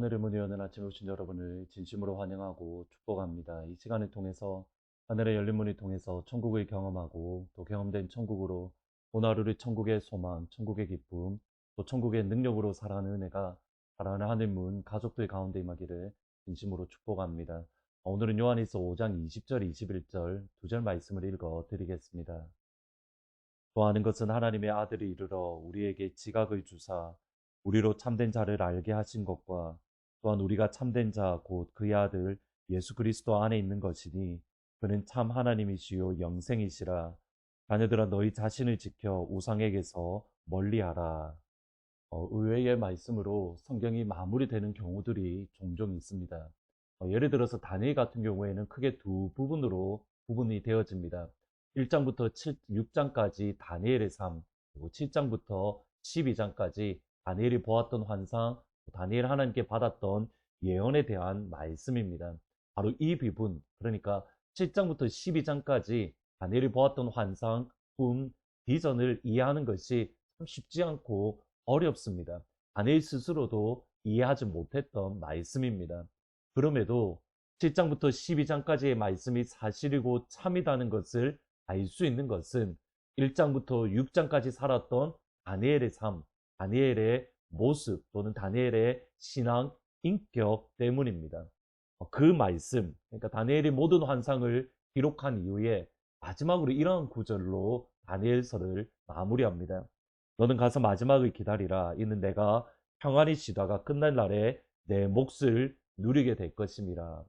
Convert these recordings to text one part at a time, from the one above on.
하늘의 문을 여는 아침에 오신 여러분을 진심으로 환영하고 축복합니다. 이 시간을 통해서 하늘의 열린 문을 통해서 천국을 경험하고 또 경험된 천국으로 오늘 하루를 천국의 소망, 천국의 기쁨, 또 천국의 능력으로 살아가는 은혜가 살아가는 하늘문 가족들 가운데 임하기를 진심으로 축복합니다. 오늘은 요한일서 5장 20절, 21절 두 절 말씀을 읽어 드리겠습니다. 좋아하는 것은 하나님의 아들이 이르러 우리에게 지각을 주사 우리로 참된 자를 알게 하신 것과 또한 우리가 참된 자 곧 그의 아들 예수 그리스도 안에 있는 것이니 그는 참 하나님이시요 영생이시라. 자녀들아 너희 자신을 지켜 우상에게서 멀리하라. 의외의 말씀으로 성경이 마무리되는 경우들이 종종 있습니다. 예를 들어서 다니엘 같은 경우에는 크게 두 부분으로 구분이 되어집니다. 1장부터 6장까지 다니엘의 삶, 그리고 7장부터 12장까지 다니엘이 보았던 환상, 다니엘 하나님께 받았던 예언에 대한 말씀입니다. 바로 이 부분, 그러니까 7장부터 12장까지 다니엘이 보았던 환상, 꿈, 비전을 이해하는 것이 참 쉽지 않고 어렵습니다. 다니엘 스스로도 이해하지 못했던 말씀입니다. 그럼에도 7장부터 12장까지의 말씀이 사실이고 참이다는 것을 알 수 있는 것은 1장부터 6장까지 살았던 다니엘의 삶, 다니엘의 모습 또는 다니엘의 신앙, 인격 때문입니다. 그 말씀, 그러니까 다니엘이 모든 환상을 기록한 이후에 마지막으로 이러한 구절로 다니엘서를 마무리합니다. 너는 가서 마지막을 기다리라. 이는 내가 평안히 쉬다가 끝날 날에 내 몫을 누리게 될 것임이라.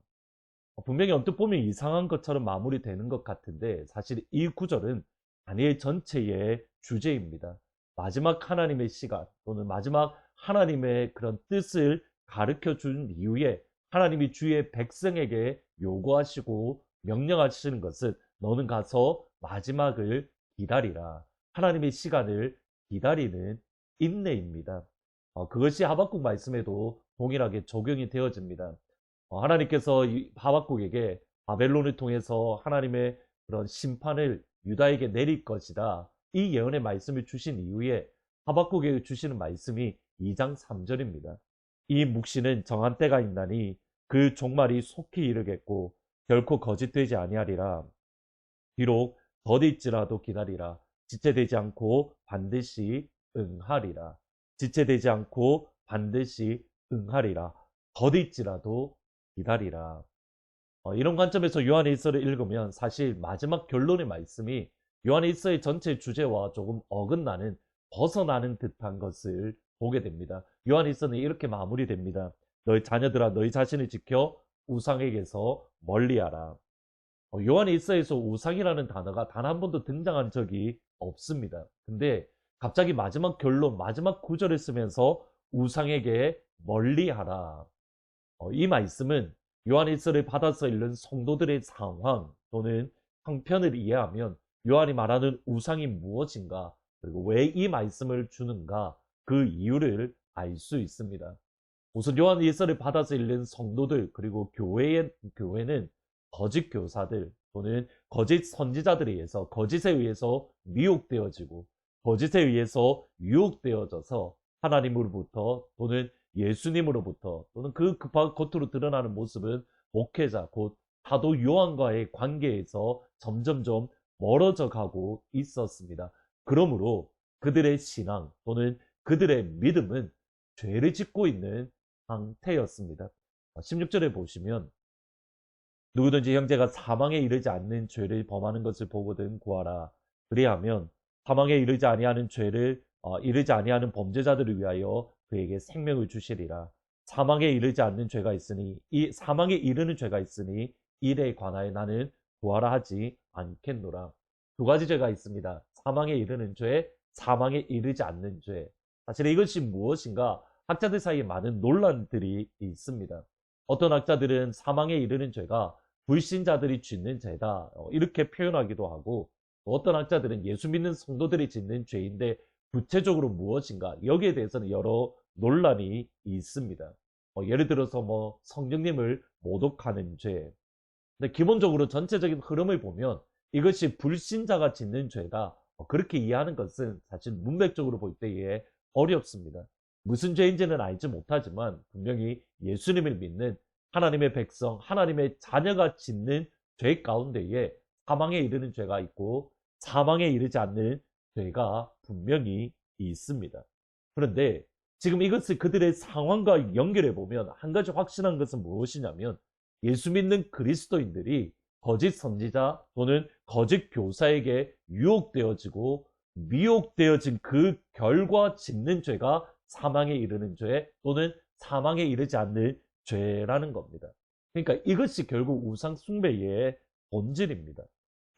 분명히 언뜻 보면 이상한 것처럼 마무리되는 것 같은데 사실 이 구절은 다니엘 전체의 주제입니다. 마지막 하나님의 시간 또는 마지막 하나님의 그런 뜻을 가르쳐 준 이후에 하나님이 주의 백성에게 요구하시고 명령하시는 것은 너는 가서 마지막을 기다리라. 하나님의 시간을 기다리는 인내입니다. 그것이 하박국 말씀에도 동일하게 적용이 되어집니다. 하나님께서 하박국에게 바벨론을 통해서 하나님의 그런 심판을 유다에게 내릴 것이다. 이 예언의 말씀을 주신 이후에 하박국에게 주시는 말씀이 2장 3절입니다. 이 묵시는 정한 때가 있나니 그 종말이 속히 이르겠고 결코 거짓되지 아니하리라. 비록 더딜지라도 기다리라. 지체되지 않고 반드시 응하리라. 지체되지 않고 반드시 응하리라. 더딜지라도 기다리라. 이런 관점에서 요한일서를 읽으면 사실 마지막 결론의 말씀이 요한일서의 전체 주제와 조금 어긋나는 벗어나는 듯한 것을 보게 됩니다. 요한일서는 이렇게 마무리됩니다. 너희 자녀들아 너희 자신을 지켜 우상에게서 멀리하라. 요한일서에서 우상이라는 단어가 단 한 번도 등장한 적이 없습니다. 근데 갑자기 마지막 결론, 마지막 구절을 쓰면서 우상에게 멀리하라. 이 말씀은 요한일서를 받아서 읽는 성도들의 상황 또는 형편을 이해하면 요한이 말하는 우상이 무엇인가 그리고 왜 이 말씀을 주는가 그 이유를 알 수 있습니다. 우선 요한일서를 받아서 읽는 성도들 그리고 교회는 거짓 교사들 또는 거짓 선지자들에 의해서 거짓에 의해서 미혹되어지고 거짓에 의해서 유혹되어져서 하나님으로부터 또는 예수님으로부터 또는 그 겉으로 드러나는 모습은 목회자 곧 사도 요한과의 관계에서 점점점 멀어져 가고 있었습니다. 그러므로 그들의 신앙 또는 그들의 믿음은 죄를 짓고 있는 상태였습니다. 16절에 보시면 누구든지 형제가 사망에 이르지 않는 죄를 범하는 것을 보거든 구하라. 그리하면 사망에 이르지 아니하는 죄를 이르지 아니하는 범죄자들을 위하여 그에게 생명을 주시리라. 사망에 이르지 않는 죄가 있으니 이 사망에 이르는 죄가 있으니 이에 관하여 나는 구하라 하지 않겠노라. 두 가지 죄가 있습니다. 사망에 이르는 죄, 사망에 이르지 않는 죄. 사실 이것이 무엇인가 학자들 사이에 많은 논란들이 있습니다. 어떤 학자들은 사망에 이르는 죄가 불신자들이 짓는 죄다 이렇게 표현하기도 하고 어떤 학자들은 예수 믿는 성도들이 짓는 죄인데 구체적으로 무엇인가 여기에 대해서는 여러 논란이 있습니다. 예를 들어서 성령님을 모독하는 죄. 근데 기본적으로 전체적인 흐름을 보면 이것이 불신자가 짓는 죄다. 그렇게 이해하는 것은 사실 문맥적으로 볼 때에 어렵습니다. 무슨 죄인지는 알지 못하지만 분명히 예수님을 믿는 하나님의 백성, 하나님의 자녀가 짓는 죄 가운데에 사망에 이르는 죄가 있고 사망에 이르지 않는 죄가 분명히 있습니다. 그런데 지금 이것을 그들의 상황과 연결해 보면 한 가지 확실한 것은 무엇이냐면 예수 믿는 그리스도인들이 거짓 선지자 또는 거짓 교사에게 유혹되어지고 미혹되어진 그 결과 짓는 죄가 사망에 이르는 죄 또는 사망에 이르지 않는 죄라는 겁니다. 그러니까 이것이 결국 우상 숭배의 본질입니다.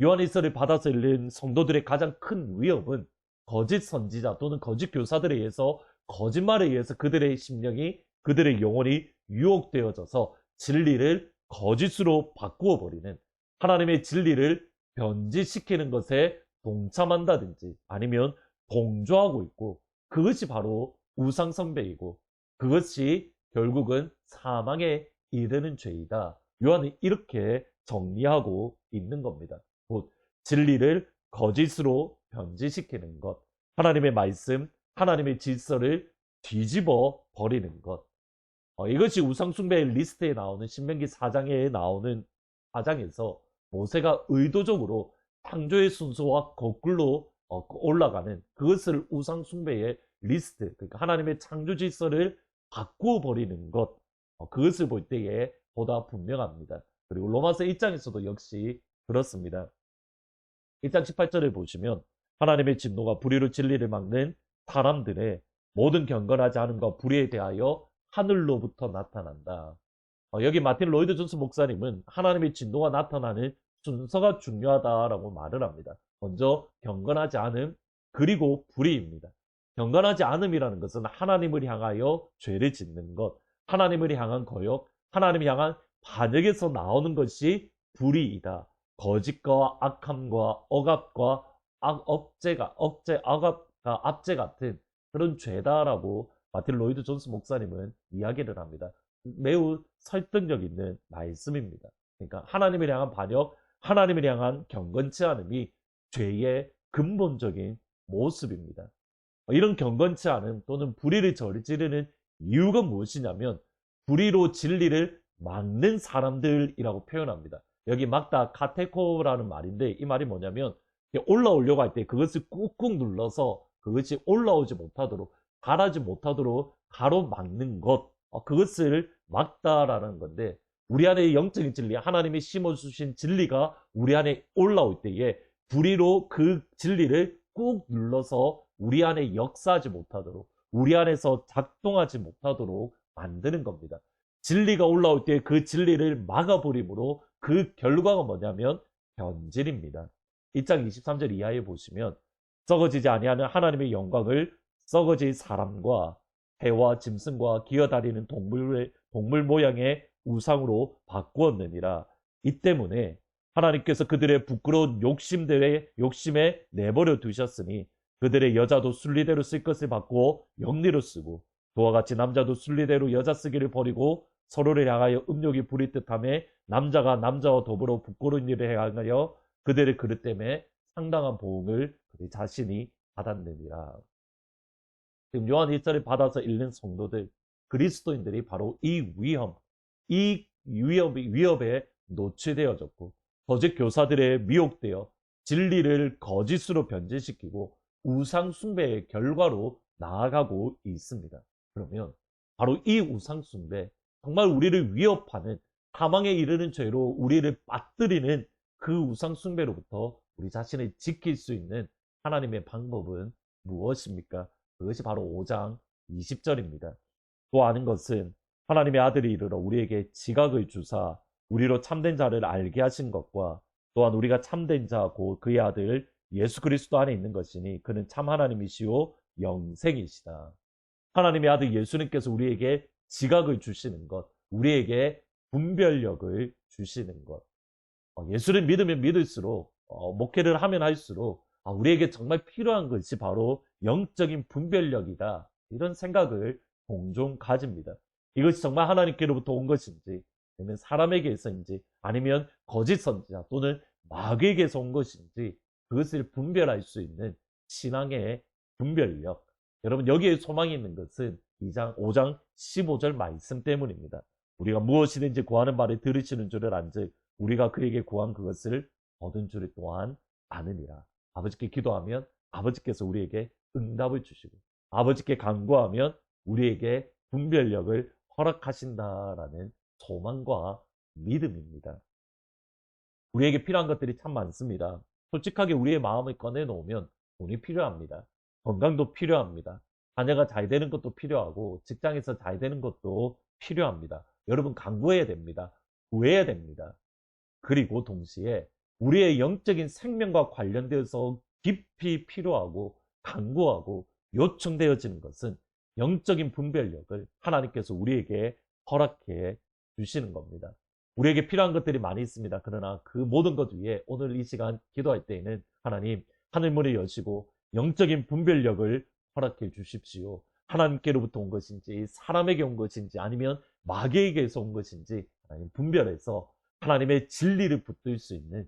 요한일서를 받아서 읽는 성도들의 가장 큰 위협은 거짓 선지자 또는 거짓 교사들에 의해서 거짓말에 의해서 그들의 심령이 그들의 영혼이 유혹되어져서 진리를 거짓으로 바꾸어 버리는 하나님의 진리를 변질시키는 것에 동참한다든지 아니면 동조하고 있고 그것이 바로 우상 숭배이고 그것이 결국은 사망에 이르는 죄이다. 요한은 이렇게 정리하고 있는 겁니다. 곧 진리를 거짓으로 변질시키는 것, 하나님의 말씀, 하나님의 질서를 뒤집어 버리는 것. 이것이 우상 숭배의 리스트에 나오는 신명기 4장에 나오는 4장에서 모세가 의도적으로 창조의 순서와 거꾸로 올라가는 그것을 우상 숭배의 리스트, 그러니까 하나님의 창조 질서를 바꾸어 버리는 것, 그것을 볼 때에 보다 분명합니다. 그리고 로마서 1장에서도 역시 그렇습니다. 1장 18절을 보시면 하나님의 진노가 불의로 진리를 막는 사람들의 모든 경건하지 않음과 불의에 대하여 하늘로부터 나타난다. 여기 마틴 로이드 존스 목사님은 하나님의 진노가 나타나는 순서가 중요하다라고 말을 합니다. 먼저 경건하지 않음 그리고 불의입니다. 경건하지 않음이라는 것은 하나님을 향하여 죄를 짓는 것, 하나님을 향한 거역, 하나님을 향한 반역에서 나오는 것이 불의이다. 거짓과 악함과 억압과 압제 같은 그런 죄다라고 마틴 로이드 존스 목사님은 이야기를 합니다. 매우 설득력 있는 말씀입니다. 그러니까 하나님을 향한 반역, 하나님을 향한 경건치 않음이 죄의 근본적인 모습입니다. 이런 경건치 않음 또는 불의를 저지르는 이유가 무엇이냐면 불의로 진리를 막는 사람들이라고 표현합니다. 여기 막다 카테코라는 말인데 이 말이 뭐냐면 올라오려고 할 때 그것을 꾹꾹 눌러서 그것이 올라오지 못하도록 가라지 못하도록 가로막는 것, 그것을 막다라는 건데 우리 안에 영적인 진리, 하나님이 심어주신 진리가 우리 안에 올라올 때에 불의로 그 진리를 꾹 눌러서 우리 안에 역사하지 못하도록 우리 안에서 작동하지 못하도록 만드는 겁니다. 진리가 올라올 때 그 진리를 막아버림으로 그 결과가 뭐냐면 변질입니다. 1장 23절 이하에 보시면 썩어지지 아니하는 하나님의 영광을 썩어질 사람과 해와 짐승과 기어다니는 동물 모양의 우상으로 바꾸었느니라. 이 때문에 하나님께서 그들의 부끄러운 욕심에 내버려 두셨으니 그들의 여자도 순리대로 쓸 것을 바꾸어 영리로 쓰고 그와 같이 남자도 순리대로 여자 쓰기를 버리고 서로를 향하여 음욕이 부릴 듯하며 남자가 남자와 더불어 부끄러운 일을 행하여 그들의 그릇 때문에 상당한 보응을 그들 자신이 받았느니라. 지금 요한 1절을 받아서 읽는 성도들, 그리스도인들이 바로 이 위협에 노출되어졌고 거짓 교사들에 미혹되어 진리를 거짓으로 변질시키고 우상 숭배의 결과로 나아가고 있습니다. 그러면 바로 이 우상 숭배, 정말 우리를 위협하는 사망에 이르는 죄로 우리를 빠뜨리는 그 우상 숭배로부터 우리 자신을 지킬 수 있는 하나님의 방법은 무엇입니까? 그것이 바로 5장 20절입니다. 또 아는 것은 하나님의 아들이 이르러 우리에게 지각을 주사 우리로 참된 자를 알게 하신 것과 또한 우리가 참된 자 곧 그의 아들 예수 그리스도 안에 있는 것이니 그는 참 하나님이시오 영생이시다. 하나님의 아들 예수님께서 우리에게 지각을 주시는 것, 우리에게 분별력을 주시는 것. 예수를 믿으면 믿을수록 목회를 하면 할수록 우리에게 정말 필요한 것이 바로 영적인 분별력이다. 이런 생각을 종종 가집니다. 이것이 정말 하나님께로부터 온 것인지 아니면 사람에게서인지 아니면 거짓 선지자 또는 마귀에게서 온 것인지 그것을 분별할 수 있는 신앙의 분별력. 여러분 여기에 소망이 있는 것은 5장 15절 말씀 때문입니다. 우리가 무엇이든지 구하는 말을 들으시는 줄을 안즉 우리가 그에게 구한 그것을 얻은 줄을 또한 아느니라. 아버지께 기도하면 아버지께서 우리에게 응답을 주시고 아버지께 간구하면 우리에게 분별력을 허락하신다라는 소망과 믿음입니다. 우리에게 필요한 것들이 참 많습니다. 솔직하게 우리의 마음을 꺼내놓으면 돈이 필요합니다. 건강도 필요합니다. 자녀가 잘 되는 것도 필요하고 직장에서 잘 되는 것도 필요합니다. 여러분 간구해야 됩니다. 구해야 됩니다. 그리고 동시에 우리의 영적인 생명과 관련되어서 깊이 필요하고 간구하고 요청되어지는 것은 영적인 분별력을 하나님께서 우리에게 허락해 주시는 겁니다. 우리에게 필요한 것들이 많이 있습니다. 그러나 그 모든 것 위에 오늘 이 시간 기도할 때에는 하나님 하늘문을 여시고 영적인 분별력을 허락해 주십시오. 하나님께로부터 온 것인지 사람에게 온 것인지 아니면 마귀에게서 온 것인지 하나님 분별해서 하나님의 진리를 붙들 수 있는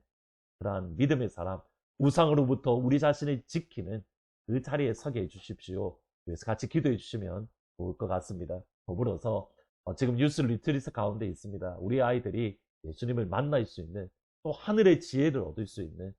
그러한 믿음의 사람, 우상으로부터 우리 자신을 지키는 그 자리에 서게 해주십시오. 그래서 같이 기도해 주시면 좋을 것 같습니다. 더불어서 지금 유스 리트리트 가운데 있습니다. 우리 아이들이 예수님을 만날 수 있는 또 하늘의 지혜를 얻을 수 있는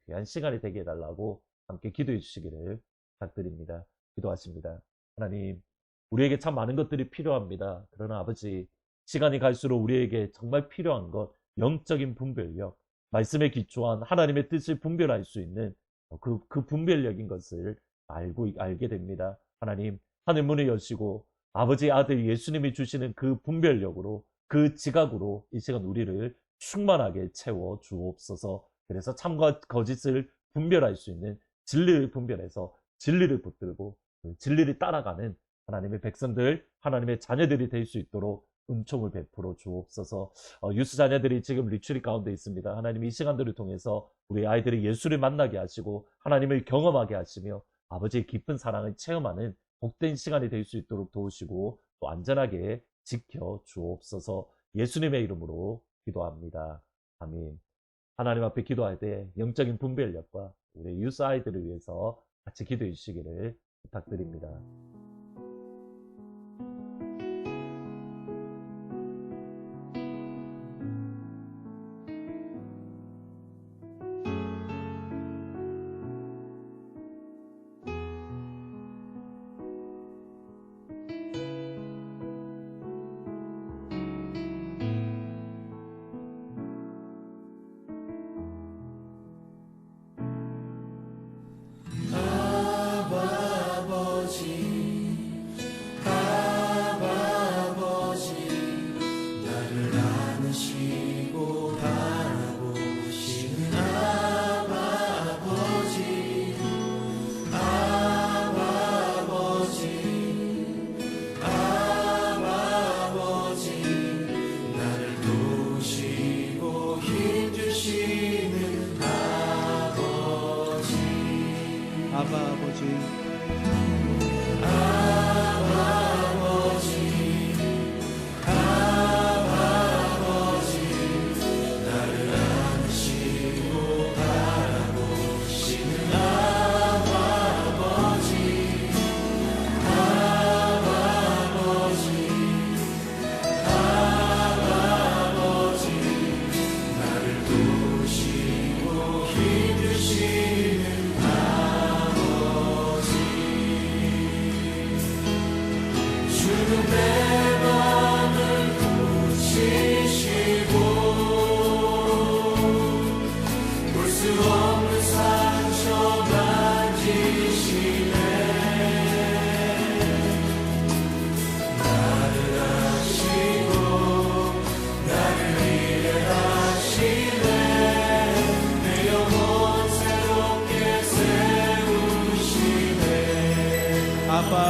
귀한 시간이 되게 해달라고 함께 기도해 주시기를 부탁드립니다. 기도하십니다. 하나님, 우리에게 참 많은 것들이 필요합니다. 그러나 아버지, 시간이 갈수록 우리에게 정말 필요한 것, 영적인 분별력, 말씀에 기초한 하나님의 뜻을 분별할 수 있는 그 분별력인 것을 알게 됩니다. 하나님, 하늘문을 여시고 아버지 아들 예수님이 주시는 그 분별력으로 그 지각으로 이 시간 우리를 충만하게 채워 주옵소서. 그래서 참과 거짓을 분별할 수 있는 진리를 분별해서 진리를 붙들고 그 진리를 따라가는 하나님의 백성들, 하나님의 자녀들이 될 수 있도록 은총을 베풀어 주옵소서. 유스 자녀들이 지금 리트릿 가운데 있습니다. 하나님 이 시간들을 통해서 우리 아이들이 예수를 만나게 하시고 하나님을 경험하게 하시며 아버지의 깊은 사랑을 체험하는 복된 시간이 될 수 있도록 도우시고 또 안전하게 지켜 주옵소서. 예수님의 이름으로 기도합니다. 아멘. 하나님 앞에 기도할 때 영적인 분별력과 우리 유스 아이들을 위해서 같이 기도해 주시기를 부탁드립니다.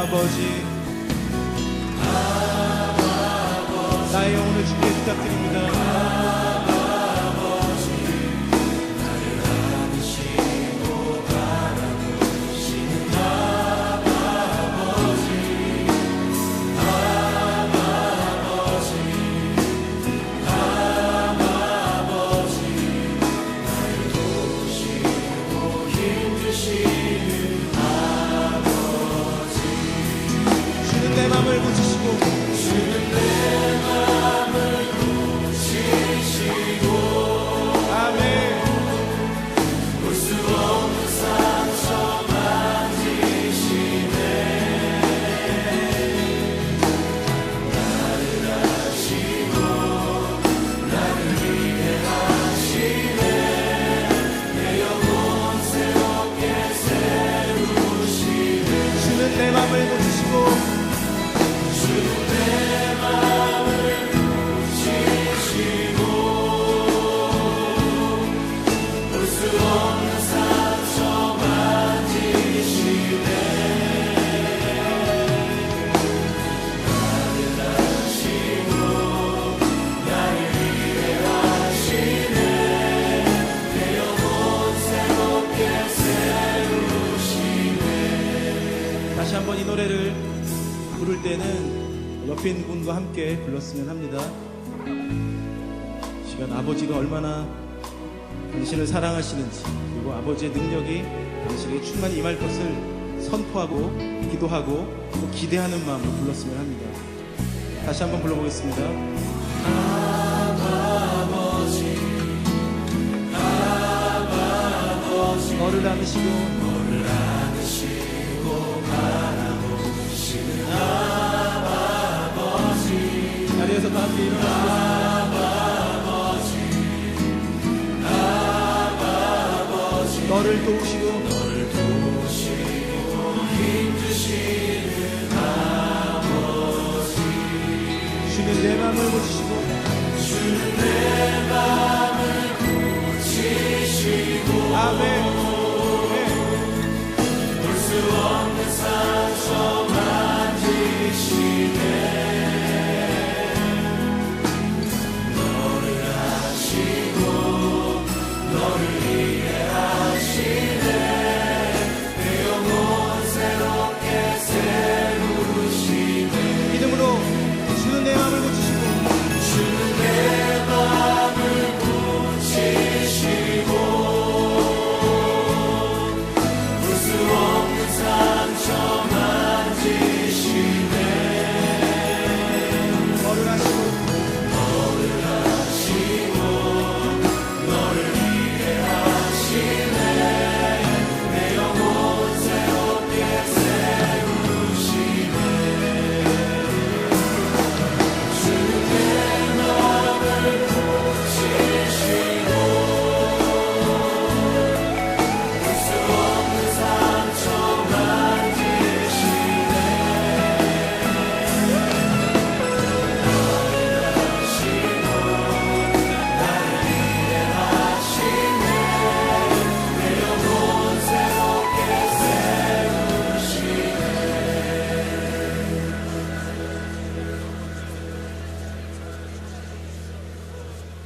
아버지, 나의 영혼을 주께 부탁드립니다. 주는 내 맘을 오스핀 군과 함께 불렀으면 합니다. 이 시간 아버지가 얼마나 당신을 사랑하시는지, 그리고 아버지의 능력이 당신에게 충만히 임할 것을 선포하고 기도하고 또 기대하는 마음으로 불렀으면 합니다. 다시 한번 불러보겠습니다. 너를 안으시고 바라보시는 아버지, 자리에서 다 함께 일어나시겠습니다. 너를 도우시고 힘주시는 아버지, 주는 내 마음을 고치시고 아멘. 믿음으로 주는 내 마음을 고치시고 너를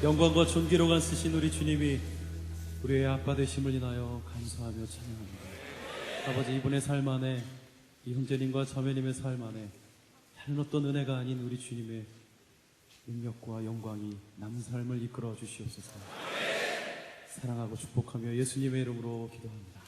영광과 존귀로만 쓰신 우리 주님이 우리의 아빠 되심을 인하여 감사하며 찬양합니다. 아버지, 이분의 삶 안에, 이 형제님과 자매님의 삶 안에 다른 어떤 은혜가 아닌 우리 주님의 능력과 영광이 남은 삶을 이끌어 주시옵소서. 사랑하고 축복하며 예수님의 이름으로 기도합니다.